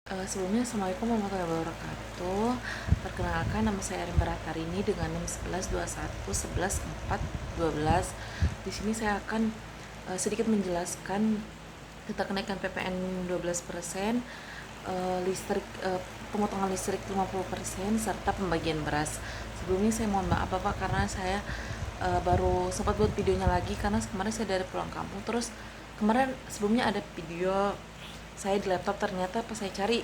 Sebelumnya Assalamualaikum warahmatullahi wabarakatuh. Perkenalkan, nama saya Arin Baratarini dengan NIM 1121 11 4 12. Di sini saya akan sedikit menjelaskan tentang kenaikan PPN 12%, listrik, pemotongan listrik 50%, serta pembagian beras. Sebelumnya saya mohon maaf Bapak karena saya baru sempat buat videonya lagi karena kemarin saya dari pulang kampung. Terus kemarin sebelumnya ada video saya di laptop, ternyata pas saya cari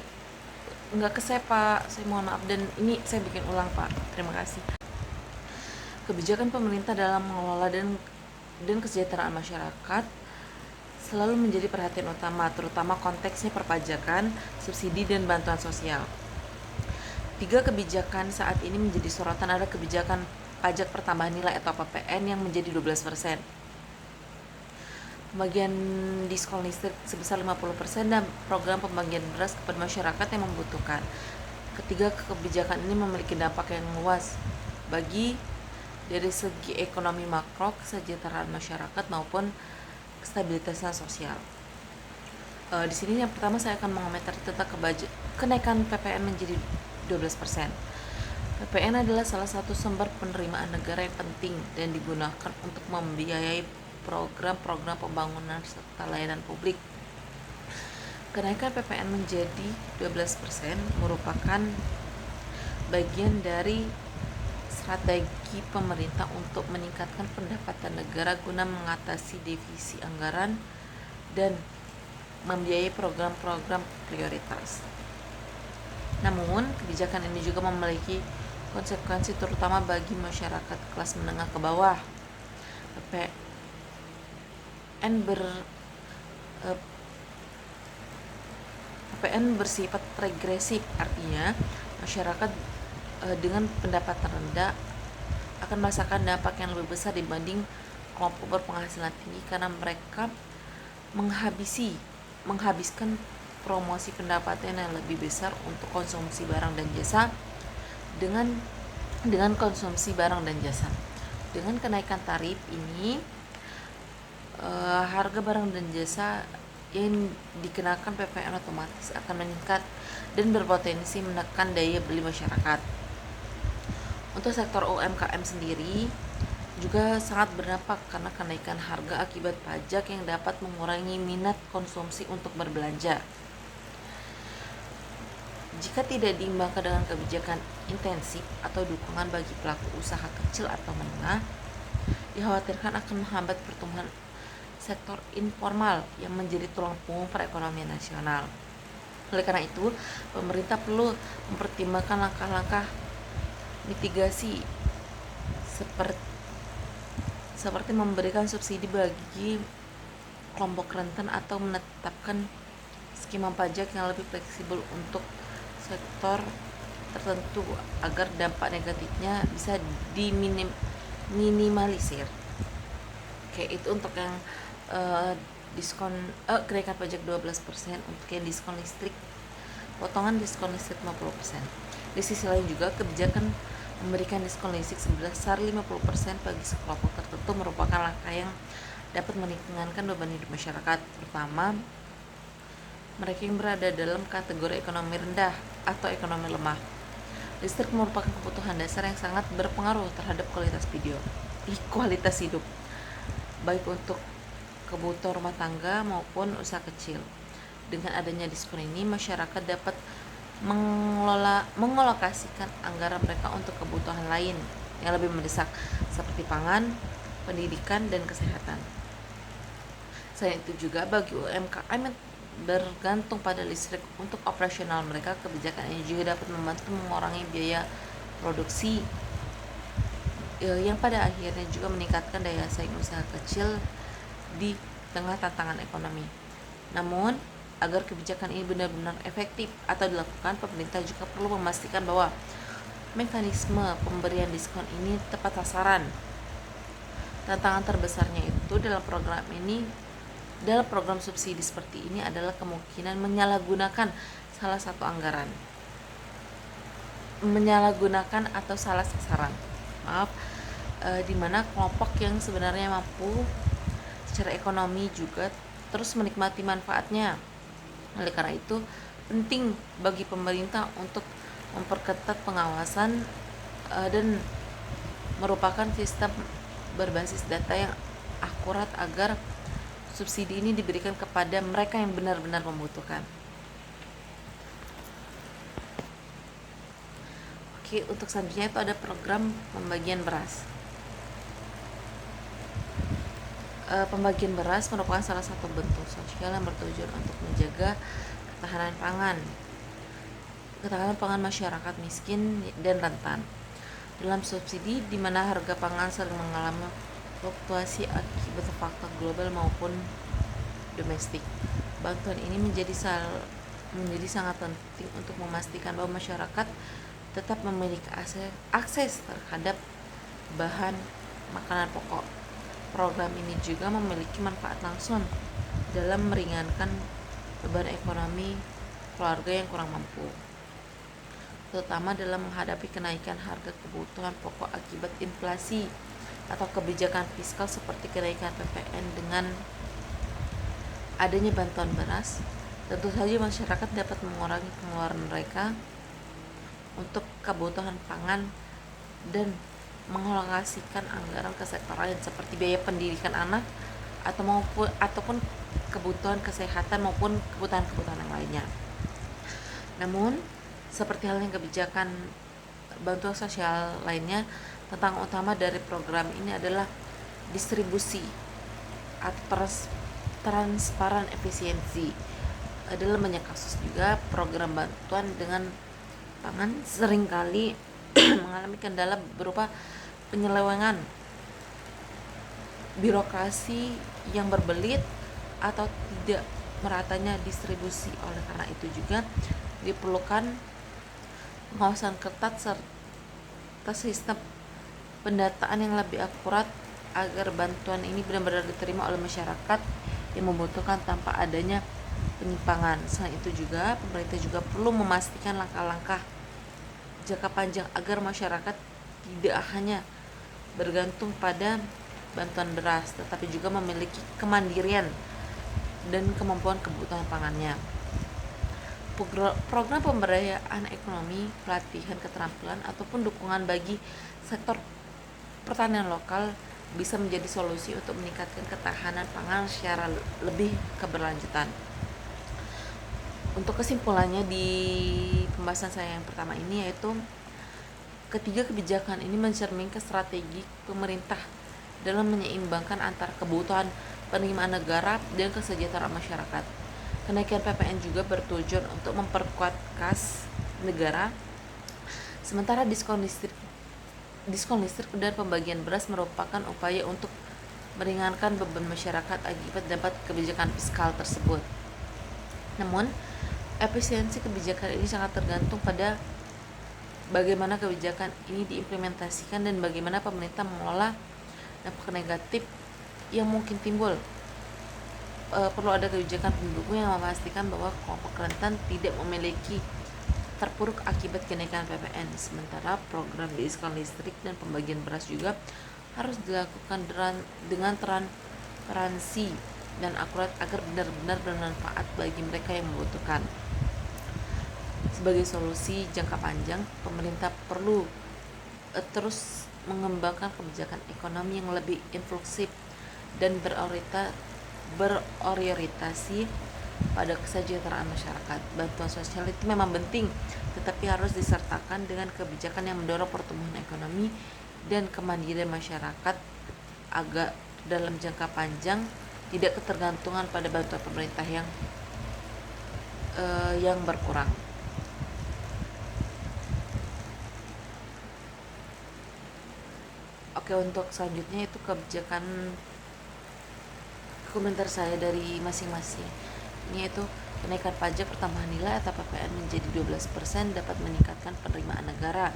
nggak ke saya Pak, saya mohon maaf, dan ini saya bikin ulang Pak, terima kasih. Kebijakan pemerintah dalam mengelola dan kesejahteraan masyarakat selalu menjadi perhatian utama, terutama konteksnya perpajakan, subsidi, dan bantuan sosial. 3 kebijakan saat ini menjadi sorotan. Ada kebijakan pajak pertambahan nilai atau PPN yang menjadi 12%, pembagian diskon listrik sebesar 50%, dan program pembagian beras kepada masyarakat yang membutuhkan. Ketiga kebijakan ini memiliki dampak yang luas bagi dari segi ekonomi makro, kesejahteraan masyarakat maupun stabilitasnya sosial. Di sini yang pertama saya akan mengomentari tentang kenaikan PPN menjadi 12%. PPN adalah salah satu sumber penerimaan negara yang penting dan digunakan untuk membiayai program-program pembangunan serta layanan publik. Kenaikan PPN menjadi 12% merupakan bagian dari strategi pemerintah untuk meningkatkan pendapatan negara guna mengatasi defisi anggaran dan membiayai program-program prioritas. Namun, kebijakan ini juga memiliki konsekuensi terutama bagi masyarakat kelas menengah ke bawah. PPN bersifat regresif, artinya masyarakat dengan pendapatan rendah akan merasakan dampak yang lebih besar dibanding kelompok berpenghasilan tinggi karena mereka menghabiskan promosi pendapatan yang lebih besar untuk konsumsi barang dan jasa dengan konsumsi barang dan jasa. Dengan kenaikan tarif ini, harga barang dan jasa yang dikenakan PPN otomatis akan meningkat dan berpotensi menekan daya beli masyarakat. Untuk sektor UMKM sendiri juga sangat berdampak karena kenaikan harga akibat pajak yang dapat mengurangi minat konsumsi untuk berbelanja. Jika tidak diimbangkan dengan kebijakan intensif atau dukungan bagi pelaku usaha kecil atau menengah, dikhawatirkan akan menghambat pertumbuhan sektor informal yang menjadi tulang punggung perekonomian nasional. Oleh karena itu, pemerintah perlu mempertimbangkan langkah-langkah mitigasi seperti memberikan subsidi bagi kelompok rentan atau menetapkan skema pajak yang lebih fleksibel untuk sektor tertentu agar dampak negatifnya bisa diminimalisir. Oke, itu untuk yang kenaikan pajak 12%. Untuk yang diskon listrik, potongan diskon listrik 50%. Di sisi lain juga, kebijakan memberikan diskon listrik sebesar 50% bagi sekelompok tertentu merupakan langkah yang dapat meringankan beban hidup masyarakat, terutama mereka yang berada dalam kategori ekonomi rendah atau ekonomi lemah. Listrik merupakan kebutuhan dasar yang sangat berpengaruh terhadap kualitas hidup, baik untuk kebutuhan rumah tangga maupun usaha kecil. Dengan adanya diskon ini, masyarakat dapat mengalokasikan anggaran mereka untuk kebutuhan lain yang lebih mendesak seperti pangan, pendidikan, dan kesehatan. Selain itu juga bagi UMKM yang bergantung pada listrik untuk operasional mereka, kebijakan ini juga dapat membantu mengurangi biaya produksi yang pada akhirnya juga meningkatkan daya saing usaha kecil di tengah tantangan ekonomi. Namun, agar kebijakan ini benar-benar efektif atau dilakukan, pemerintah juga perlu memastikan bahwa mekanisme pemberian diskon ini tepat sasaran. Tantangan terbesarnya itu dalam program subsidi seperti ini adalah kemungkinan menyalahgunakan atau salah sasaran. Di mana kelompok yang sebenarnya mampu secara ekonomi juga terus menikmati manfaatnya. Oleh karena itu, penting bagi pemerintah untuk memperketat pengawasan dan merupakan sistem berbasis data yang akurat agar subsidi ini diberikan kepada mereka yang benar-benar membutuhkan. Oke, untuk selanjutnya itu ada program pembagian beras. Pembagian beras merupakan salah satu bentuk sosial yang bertujuan untuk menjaga ketahanan pangan masyarakat miskin dan rentan. Dalam subsidi di mana harga pangan sering mengalami fluktuasi akibat faktor global maupun domestik. Bantuan ini menjadi sangat penting untuk memastikan bahwa masyarakat tetap memiliki akses terhadap bahan makanan pokok. Program ini juga memiliki manfaat langsung dalam meringankan beban ekonomi keluarga yang kurang mampu, terutama dalam menghadapi kenaikan harga kebutuhan pokok akibat inflasi atau kebijakan fiskal seperti kenaikan PPN. Dengan adanya bantuan beras, tentu saja masyarakat dapat mengurangi pengeluaran mereka untuk kebutuhan pangan dan mengalokasikan anggaran ke sektor lain seperti biaya pendidikan anak ataupun kebutuhan kesehatan maupun kebutuhan-kebutuhan yang lainnya. Namun, seperti halnya kebijakan bantuan sosial lainnya, tantangan utama dari program ini adalah distribusi atau transparan efisiensi. Dalam banyak kasus juga program bantuan dengan pangan seringkali mengalami kendala berupa penyelewengan, birokrasi yang berbelit, atau tidak meratanya distribusi. Oleh karena itu juga diperlukan pengawasan ketat serta sistem pendataan yang lebih akurat agar bantuan ini benar-benar diterima oleh masyarakat yang membutuhkan tanpa adanya penyimpangan. Selain itu juga pemerintah juga perlu memastikan langkah-langkah jangka panjang agar masyarakat tidak hanya bergantung pada bantuan beras, tetapi juga memiliki kemandirian dan kemampuan kebutuhan pangannya. Program pemberdayaan ekonomi, pelatihan keterampilan, ataupun dukungan bagi sektor pertanian lokal bisa menjadi solusi untuk meningkatkan ketahanan pangan secara lebih keberlanjutan. Untuk kesimpulannya di pembahasan saya yang pertama ini, yaitu ketiga kebijakan ini mencerminkan strategi pemerintah dalam menyeimbangkan antara kebutuhan penerimaan negara dan kesejahteraan masyarakat. Kenaikan PPN juga bertujuan untuk memperkuat kas negara, sementara diskon listrik dan pembagian beras merupakan upaya untuk meringankan beban masyarakat akibat dampak kebijakan fiskal tersebut. Namun, efisiensi kebijakan ini sangat tergantung pada bagaimana kebijakan ini diimplementasikan dan bagaimana pemerintah mengelola dampak negatif yang mungkin timbul. Perlu ada kebijakan pendukung yang memastikan bahwa kelompok rentan tidak memiliki terpuruk akibat kenaikan PPN. Sementara program diskon listrik dan pembagian beras juga harus dilakukan dengan transparansi dan akurat agar benar-benar bermanfaat bagi mereka yang membutuhkan. Sebagai solusi jangka panjang, pemerintah perlu terus mengembangkan kebijakan ekonomi yang lebih inklusif dan berorientasi pada kesejahteraan masyarakat. Bantuan sosial itu memang penting, tetapi harus disertakan dengan kebijakan yang mendorong pertumbuhan ekonomi dan kemandirian masyarakat agar dalam jangka panjang tidak ketergantungan pada bantuan pemerintah yang berkurang. Oke, untuk selanjutnya itu kebijakan komentar saya dari masing-masing. Ini yaitu kenaikan pajak pertambahan nilai atau PPN menjadi 12% dapat meningkatkan penerimaan negara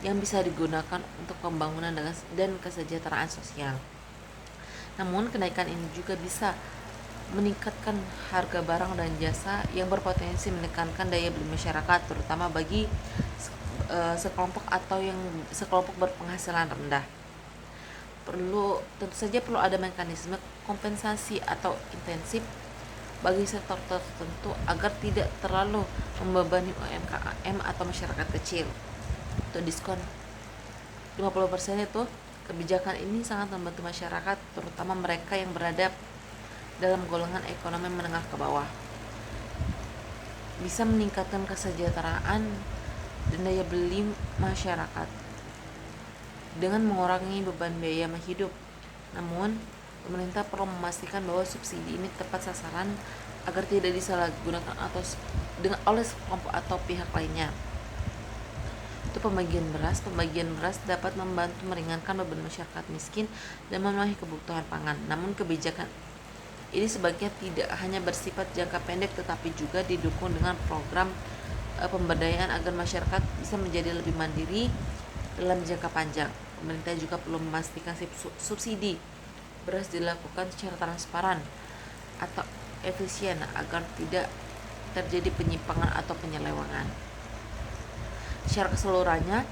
yang bisa digunakan untuk pembangunan dan kesejahteraan sosial. Namun, kenaikan ini juga bisa meningkatkan harga barang dan jasa yang berpotensi menekankan daya beli masyarakat, terutama bagi sekelompok berpenghasilan rendah. Tentu saja perlu ada mekanisme kompensasi atau intensif bagi sektor tertentu agar tidak terlalu membebani UMKM atau masyarakat kecil. Untuk diskon 50% itu, kebijakan ini sangat membantu masyarakat, terutama mereka yang berada dalam golongan ekonomi menengah ke bawah. Bisa meningkatkan kesejahteraan dan daya beli masyarakat dengan mengurangi beban biaya hidup. Namun, pemerintah perlu memastikan bahwa subsidi ini tepat sasaran agar tidak disalahgunakan oleh kelompok atau pihak lainnya. Itu pembagian beras dapat membantu meringankan beban masyarakat miskin dan memenuhi kebutuhan pangan. Namun kebijakan ini sebaiknya tidak hanya bersifat jangka pendek tetapi juga didukung dengan program pemberdayaan agar masyarakat bisa menjadi lebih mandiri dalam jangka panjang. Pemerintah juga perlu memastikan subsidi beras dilakukan secara transparan atau efisien agar tidak terjadi penyimpangan atau penyelewengan. Secara keseluruhannya,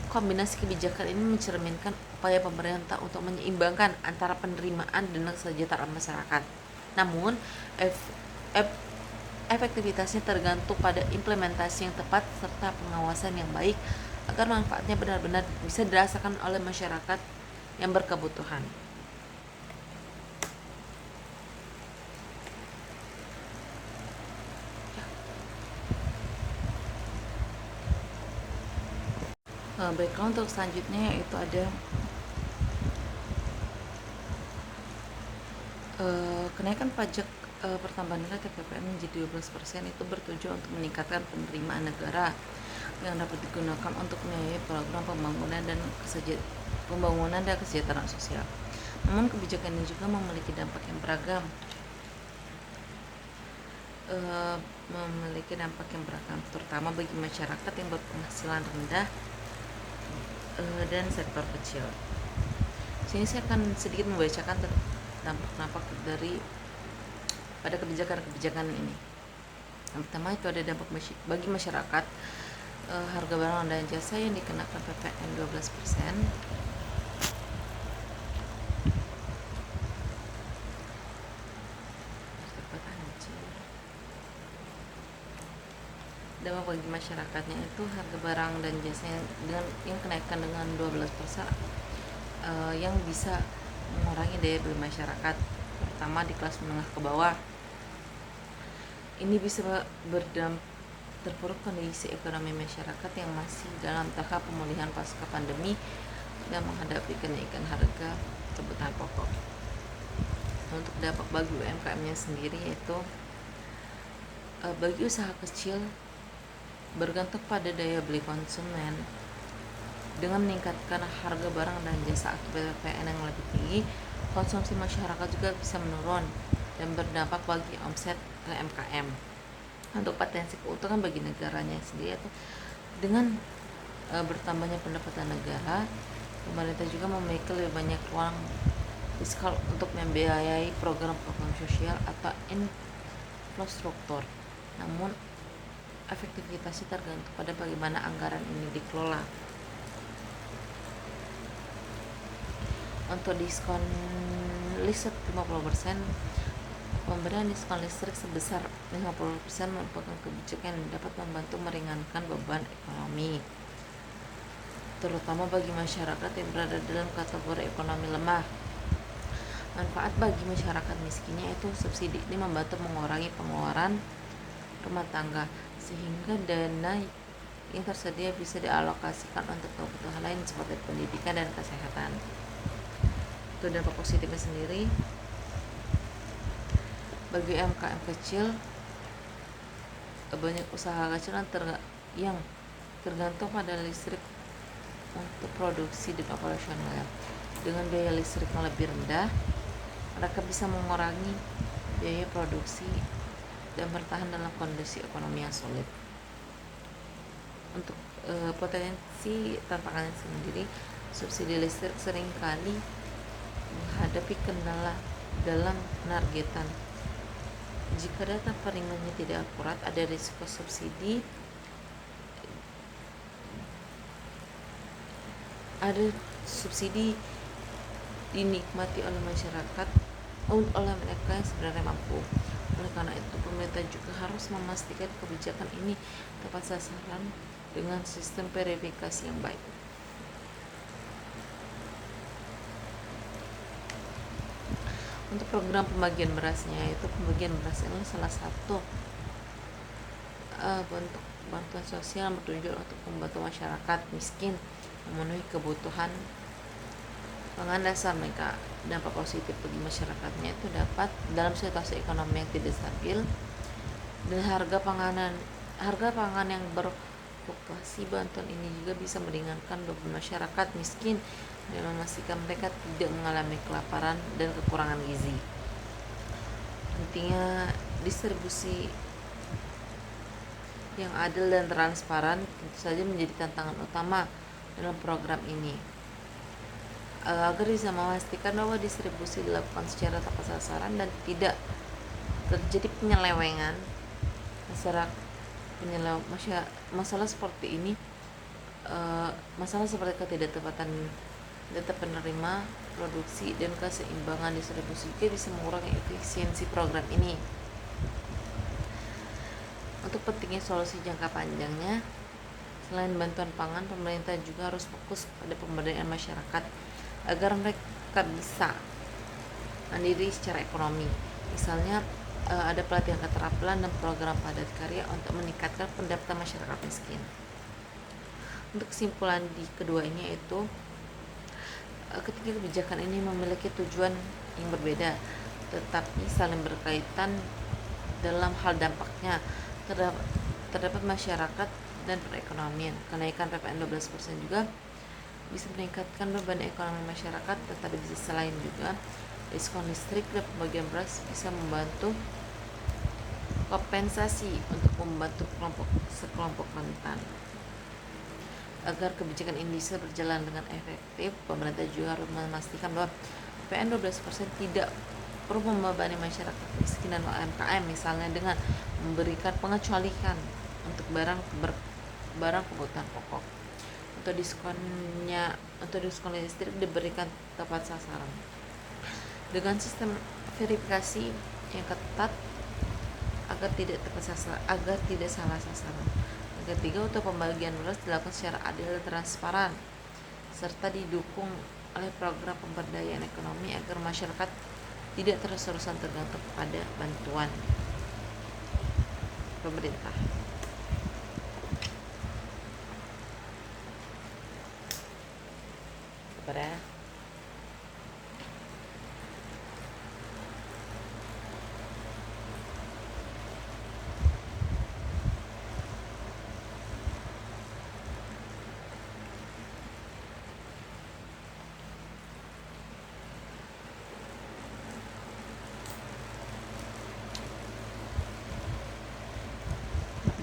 kombinasi kebijakan ini mencerminkan upaya pemerintah untuk menyeimbangkan antara penerimaan dan kesejahteraan masyarakat. Namun, efektivitasnya tergantung pada implementasi yang tepat serta pengawasan yang baik agar manfaatnya benar-benar bisa dirasakan oleh masyarakat yang berkebutuhan. Baiklah, untuk selanjutnya yaitu ada kenaikan pajak pertambahan nilai TPPN menjadi 12% itu bertujuan untuk meningkatkan penerimaan negara yang dapat digunakan untuk membiayai program pembangunan dan kesejahteraan sosial. Namun kebijakan ini juga memiliki dampak yang beragam. Terutama bagi masyarakat yang berpenghasilan rendah dan sektor kecil. Sini saya akan sedikit membacakan dampak dari pada kebijakan ini. Yang pertama itu ada dampak bagi masyarakat, harga barang dan jasa yang dikenakan PPN 12%. Dampak bagi masyarakatnya itu harga barang dan jasa yang kenaikan dengan 12% yang bisa mengurangi daya beli masyarakat, terutama di kelas menengah ke bawah. Ini bisa terpuruk kondisi ekonomi masyarakat yang masih dalam tahap pemulihan pasca pandemi dan menghadapi kenaikan harga kebutuhan pokok. Untuk dampak bagi UMKM-nya sendiri yaitu bagi usaha kecil bergantung pada daya beli konsumen. Dengan meningkatkan harga barang dan jasa akibat PPN yang lebih tinggi, konsumsi masyarakat juga bisa menurun dan berdampak bagi omset UMKM. Untuk potensi keuntungan bagi negaranya sendiri, yaitu dengan bertambahnya pendapatan negara, pemerintah juga memiliki lebih banyak ruang fiskal untuk membiayai program-program sosial atau infrastruktur. Namun efektivitasnya tergantung pada bagaimana anggaran ini dikelola. Untuk diskon listrik 50%, pemberian diskon listrik sebesar 50% merupakan kebijakan yang dapat membantu meringankan beban ekonomi, terutama bagi masyarakat yang berada dalam kategori ekonomi lemah. Manfaat bagi masyarakat miskinnya itu subsidi ini membantu mengurangi pengeluaran rumah tangga sehingga dana yang tersedia bisa dialokasikan untuk kebutuhan lain seperti pendidikan dan kesehatan. Itu dampak positifnya sendiri bagi UMKM kecil, banyak usaha kecil yang tergantung pada listrik untuk produksi dan operasional. Dengan biaya listrik yang lebih rendah, mereka bisa mengurangi biaya produksi dan bertahan dalam kondisi ekonomi yang sulit. Untuk potensi tantangannya sendiri, subsidi listrik seringkali menghadapi kendala dalam penargetan. Jika data peringkatnya tidak akurat, ada risiko subsidi dinikmati oleh masyarakat oleh mereka yang sebenarnya mampu. Oleh karena itu, pemerintah juga harus memastikan kebijakan ini tepat sasaran dengan sistem verifikasi yang baik. Untuk program pembagian berasnya, itu pembagian beras ini salah satu bentuk bantuan sosial bertujuan untuk membantu masyarakat miskin memenuhi kebutuhan pangan dasar mereka. Dampak positif bagi masyarakatnya itu dapat dalam situasi ekonomi yang tidak stabil dan harga pangan yang berfluktuasi. Bantuan ini juga bisa meringankan beban masyarakat miskin dan memastikan mereka tidak mengalami kelaparan dan kekurangan gizi. Pentingnya distribusi yang adil dan transparan tentu saja menjadi tantangan utama dalam program ini, agar bisa memastikan bahwa distribusi dilakukan secara tepat sasaran dan tidak terjadi penyelewengan. Masalah seperti ini, masalah seperti ketidaktepatan data penerima produksi dan keseimbangan distribusi juga bisa mengurangi efisiensi program ini. Untuk pentingnya solusi jangka panjangnya, selain bantuan pangan, pemerintah juga harus fokus pada pemberdayaan masyarakat agar mereka bisa mandiri secara ekonomi. Misalnya ada pelatihan keterampilan dan program padat karya untuk meningkatkan pendapatan masyarakat miskin. Untuk kesimpulan di kedua ini yaitu ketika kebijakan ini memiliki tujuan yang berbeda tetapi saling berkaitan dalam hal dampaknya terdapat masyarakat dan perekonomian. Kenaikan PPN 12% juga bisa meningkatkan beban ekonomi masyarakat, tetapi di sisi lain juga diskon listrik dan pembagian beras bisa membantu kompensasi untuk membantu sekelompok rentan. Agar kebijakan ini bisa berjalan dengan efektif, pemerintah juga harus memastikan bahwa PPN 12% tidak perlu membebani masyarakat miskin dan UMKM, misalnya dengan memberikan pengecualian untuk barang kebutuhan pokok. Untuk diskon listrik diberikan tepat sasaran dengan sistem verifikasi yang ketat agar tidak salah sasaran. Yang ketiga, untuk pembagian beras dilakukan secara adil dan transparan serta didukung oleh program pemberdayaan ekonomi agar masyarakat tidak terus-terusan tergantung pada bantuan pemerintah.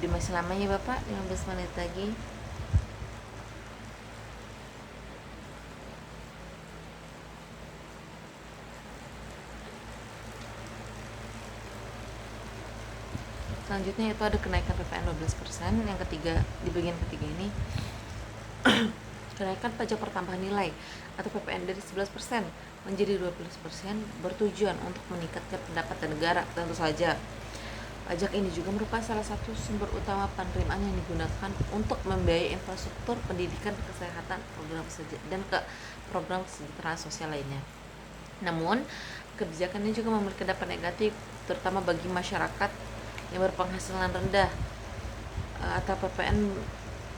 Masih lama ya Bapak, 15 menit lagi. Selanjutnya itu ada kenaikan PPN 12%. Yang ketiga, di bagian ketiga ini kenaikan pajak pertambahan nilai atau PPN dari 11% menjadi 12% bertujuan untuk meningkatkan pendapatan negara. Tentu saja pajak ini juga merupakan salah satu sumber utama penerimaan yang digunakan untuk membiayai infrastruktur pendidikan, kesehatan, program kesejahteraan sosial lainnya. Namun, kebijakan ini juga memiliki dampak negatif, terutama bagi masyarakat yang berpenghasilan rendah atau PPN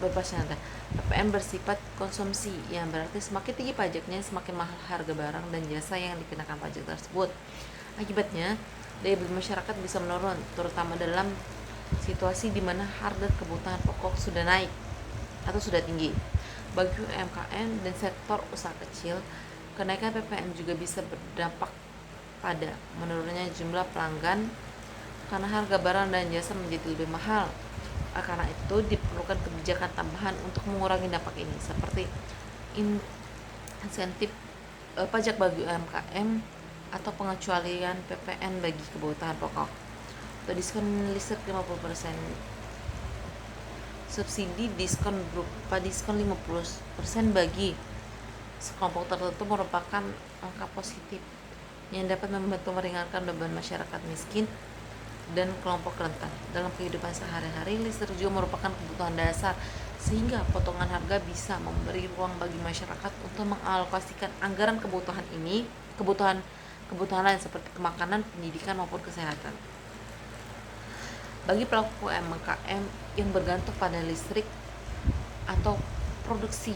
bebas rendah. PPN bersifat konsumsi, yang berarti semakin tinggi pajaknya, semakin mahal harga barang dan jasa yang dikenakan pajak tersebut. Akibatnya, daya beli masyarakat bisa menurun, terutama dalam situasi di mana harga kebutuhan pokok sudah naik atau sudah tinggi. Bagi UMKM dan sektor usaha kecil, kenaikan PPN juga bisa berdampak pada menurunnya jumlah pelanggan karena harga barang dan jasa menjadi lebih mahal. Karena itu diperlukan kebijakan tambahan untuk mengurangi dampak ini, seperti insentif pajak bagi UMKM atau pengecualian PPN bagi kebutuhan pokok, atau diskon listrik 50%. Subsidi diskon berupa diskon 50% bagi sekelompok tertentu merupakan angka positif yang dapat membantu meringankan beban masyarakat miskin dan kelompok rentan. Dalam kehidupan sehari-hari, listrik juga merupakan kebutuhan dasar, sehingga potongan harga bisa memberi ruang bagi masyarakat untuk mengalokasikan anggaran kebutuhan lain seperti makanan, pendidikan maupun kesehatan. Bagi pelaku UMKM yang bergantung pada listrik atau produksi,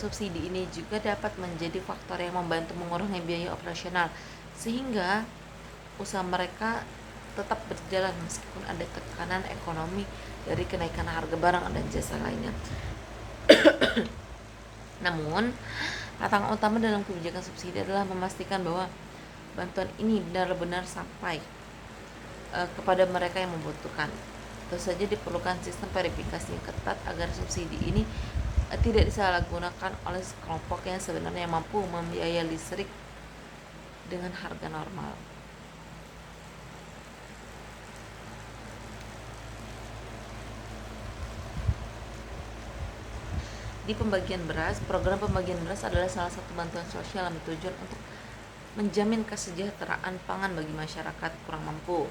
subsidi ini juga dapat menjadi faktor yang membantu mengurangi biaya operasional, sehingga usaha mereka tetap berjalan meskipun ada tekanan ekonomi dari kenaikan harga barang dan jasa lainnya. Namun, tantangan utama dalam kebijakan subsidi adalah memastikan bahwa bantuan ini benar-benar sampai kepada mereka yang membutuhkan. Tentu saja diperlukan sistem verifikasi yang ketat agar subsidi ini tidak disalahgunakan oleh kelompok yang sebenarnya mampu membiayai listrik dengan harga normal. Di pembagian beras, program pembagian beras adalah salah satu bantuan sosial yang bertujuan untuk menjamin kesejahteraan pangan bagi masyarakat kurang mampu.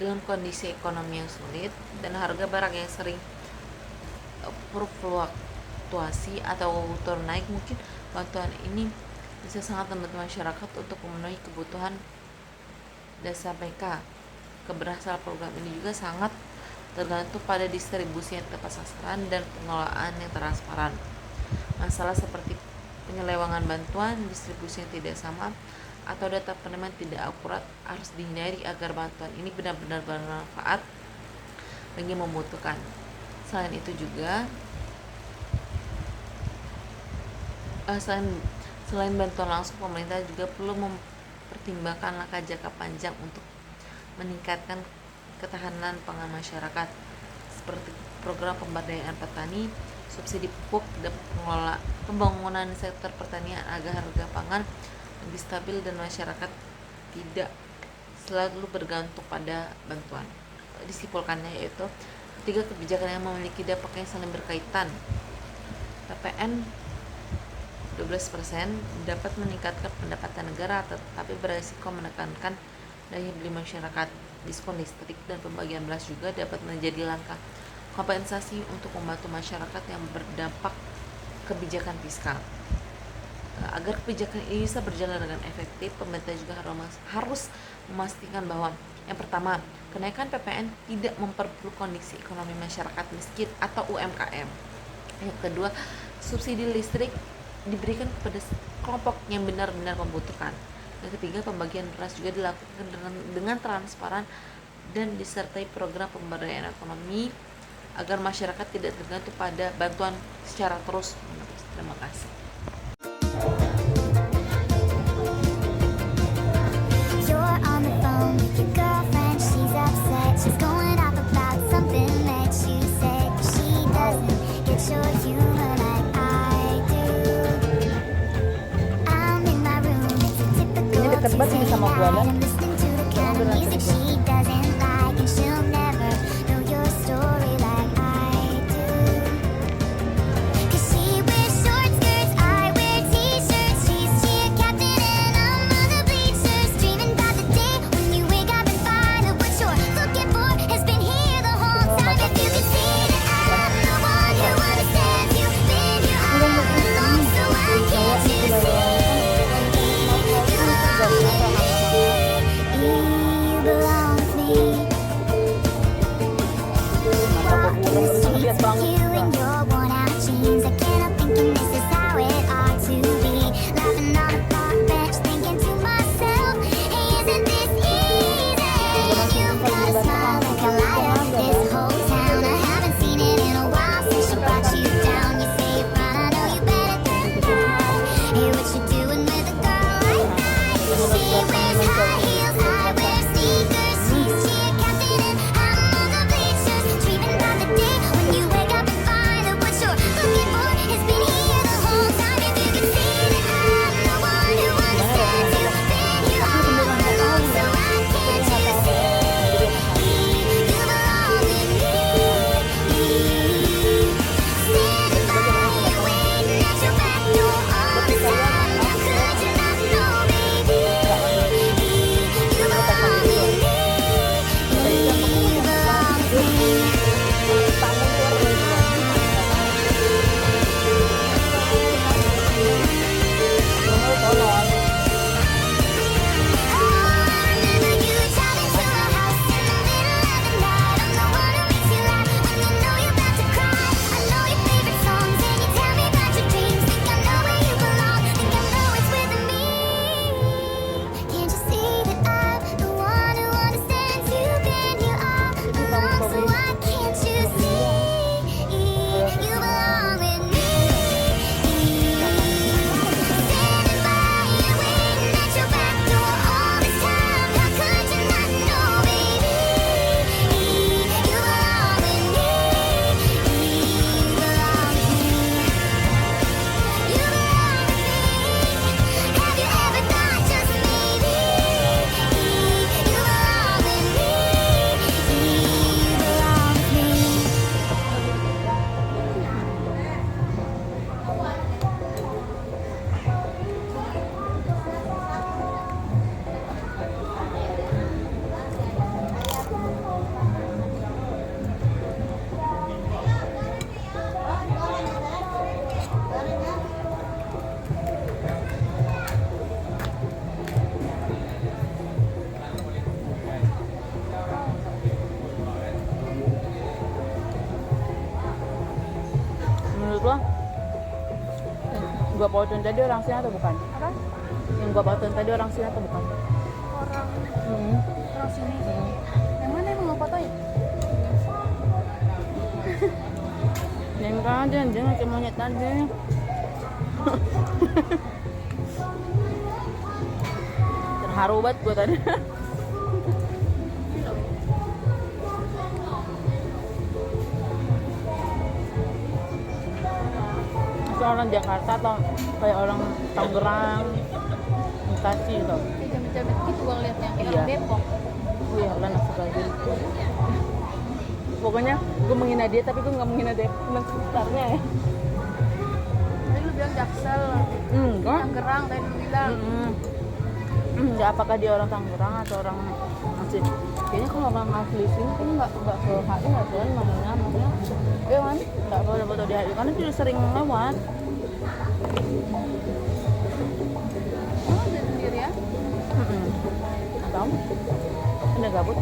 Dalam kondisi ekonomi yang sulit dan harga barang yang sering berfluktuasi atau turun naik, mungkin bantuan ini bisa sangat membantu masyarakat untuk memenuhi kebutuhan dasar mereka. Keberhasilan program ini juga sangat tergantung pada distribusi yang tepat sasaran dan pengelolaan yang transparan. Masalah seperti penyelewengan bantuan, distribusi yang tidak sama, atau data penerimaan tidak akurat harus dihindari agar bantuan ini benar-benar bermanfaat bagi yang membutuhkan. Selain itu juga, selain bantuan langsung, pemerintah juga perlu mempertimbangkan langkah jangka panjang untuk meningkatkan ketahanan pangan masyarakat, seperti program pemberdayaan petani, subsidi pupuk, dan pembangunan sektor pertanian agar harga pangan lebih stabil dan masyarakat tidak selalu bergantung pada bantuan. Disimpulkannya yaitu tiga kebijakan yang memiliki dampak yang saling berkaitan. PPN 12% dapat meningkatkan pendapatan negara, tetapi beresiko menekankan daya beli masyarakat. Diskon listrik dan pembagian beras juga dapat menjadi langkah kompensasi untuk membantu masyarakat yang berdampak kebijakan fiskal. Agar kebijakan ini bisa berjalan dengan efektif, pemerintah juga harus memastikan bahwa yang pertama, kenaikan PPN tidak memperburuk kondisi ekonomi masyarakat miskin atau UMKM. Yang kedua, subsidi listrik diberikan kepada kelompok yang benar-benar membutuhkan. Yang ketiga, pembagian beras juga dilakukan dengan transparan dan disertai program pemberdayaan ekonomi agar masyarakat tidak tergantung pada bantuan secara terus-menerus. Terima kasih. You're on the phone with your girlfriend, she's upset, she's going off about something that you said. She doesn't get your humor like I do. I'm in my room, it's a typical Tuesday night. I'm listening to the kind of music she doesn't like, and she'll never know your story like I do. 'Cause she wears short skirts, I wear t-shirts. She's cheer captain and I'm on the bleachers, dreaming about the day when you wake up and find that what you're looking for has been here the whole time. If you could see that I'm the one who understands you, then you're all alone. So why can't you see? You belong with me. You belong Gua fotoin tadi orang sini atau bukan? Apa? Yang gua fotoin tadi orang sini atau bukan? Orang Hmm. orang sini. Yang mana emang mau fotoin? Yang kan dia kayak monyet tadi. Terharu banget gua tadi. Itu orang Jakarta atau kayak orang Tangerang, Bekasi gitu. Kayak jamet-jamet gitu gua ngeliatnya. Kayak Iya. orang Depok. Oh ya Allah, astagfirullah. Pokoknya gue menghina dia tapi gue nggak menghina dia teman sekitarnya ya. Tadi lu bilang Jaksel, Enggak. Tangerang tadi lu bilang. Ya apakah dia orang Tangerang atau orang asli? Kayaknya kalau orang asli sini kayaknya nggak ke HI nggak tahu namanya maksudnya. Ya kan nggak foto-foto di HI karena dia sering lewat. Oh, dia sendiri ya? Nggak tahu. Udah gabut.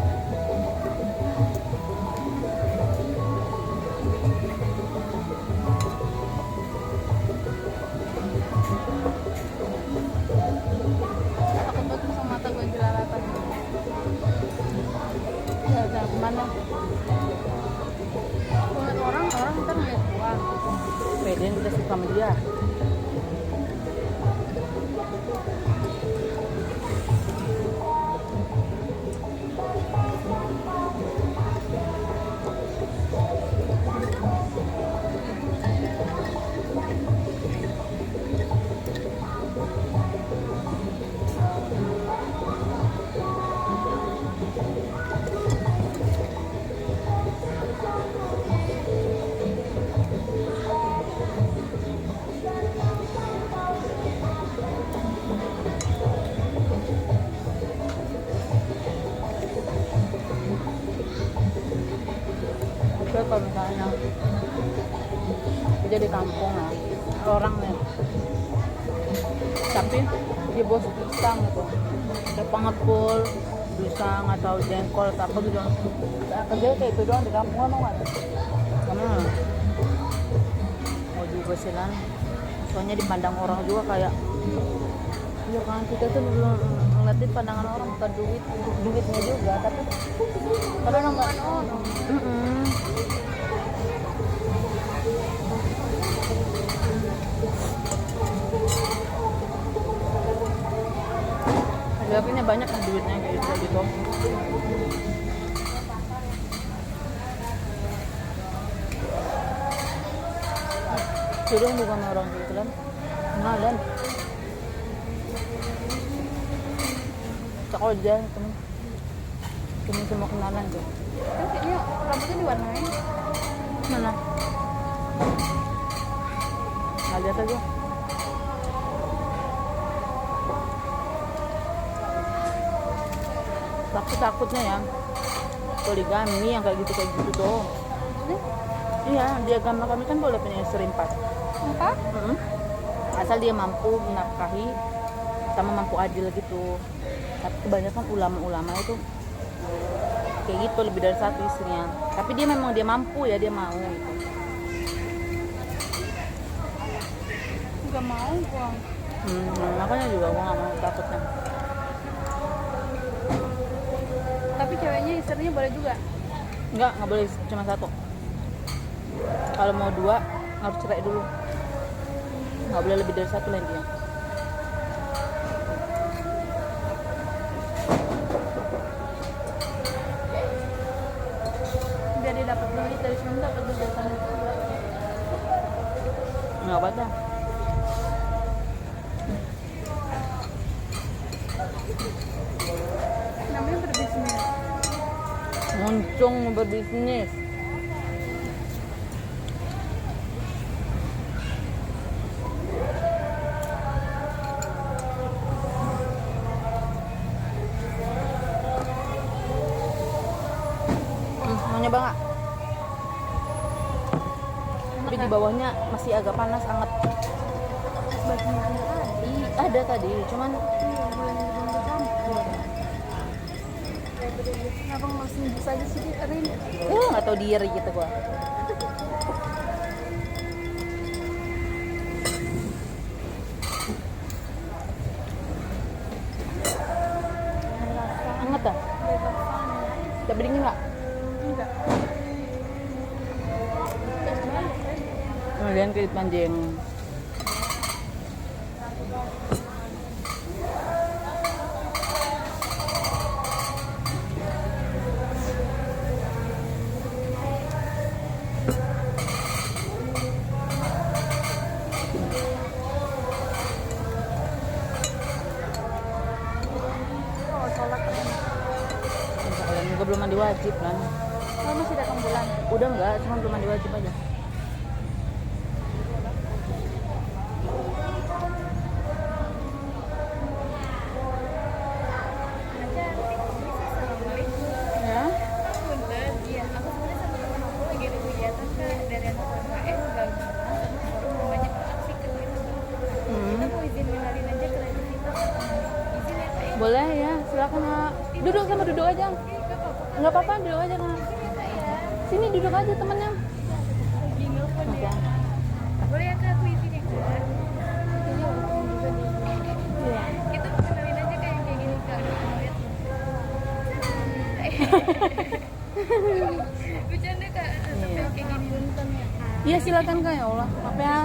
Takut banget sama mata gue jelalatan. Ya, jangan kemana? Gue ngeliat orang ntar ngeliat gua. Pedein kita suka sama dia. Oke, kalau misalnya dia di kampung lah orang nih tapi dia bos pisang gitu kayak pengepul pisang atau jengkol atau apa gitu kerja kayak itu doang di kampung kan nggak kamu mau juga sih lan soalnya dipandang orang juga kayak ya kan kita tuh belum ngeliatin pandangan orang bukan duitnya juga tapi kadang nggak tapi ini banyak duitnya kayak gitu. Suruh bukan orang gitu kan. Nah, dan cakol aja temen semua kenalan tuh. Kan kayaknya rambutnya diwarnain. Mana? Nggak lihat aja. Takutnya ya poligami yang kayak gitu tuh. Iya, di agama kami kan boleh punya istri 4. Apa? Asal dia mampu menafkahi sama mampu adil gitu. Tapi kebanyakan ulama-ulama itu kayak gitu lebih dari 1 istrinya. Tapi dia memang dia mampu ya, dia mau gitu. Gak mau gua. Makanya juga gua nggak mau takutnya. Tapi ceweknya istrinya boleh juga. Nggak boleh cuma 1. Kalau mau 2 harus cerai dulu. Nggak boleh lebih dari 1 lah dia. Biar dia dapat duit dari sini dapat duit dari sana juga. Nggak apa-apa. Namanya berbisnis. Muncung berbisnis. Mau nyoba nggak? Tapi di bawahnya masih agak panas, anget. Batunya tadi. Ada tadi, cuman Kenapa nggak sembus aja sih Rin? nggak tahu diri gitu gua. Kak. Kemudian kulit panjang. Oh, sholat kan. Kalian juga belum mandi wajib kan? Oh, masih datang bulan. Udah enggak, cuma belum mandi wajib aja. Ya. Punten, iya. Aku sebenarnya sama temen aku lagi ada kegiatan Kak dari anak UMKM gabungan sama forum namanya Aksikan gitu. Kita mau izin kenalin aja kreativitas. Izin ya Kak ya? Boleh ya, silakan Kak. Duduk sama duduk aja. Nggak apa-apa, duduk aja Kak. Sini duduk aja temennya. Lagi nelfon Oke. ya. Boleh ya Kak, aku izin ya Kak. Kayaknya walaupun juga nih. Iya. Kita mau kenalin aja kayak gini Kak. Lihat. Bercanda Kak, sampai kayak gini nonton ya Kak. Iya silakan Kak, ya Allah. Apa ya?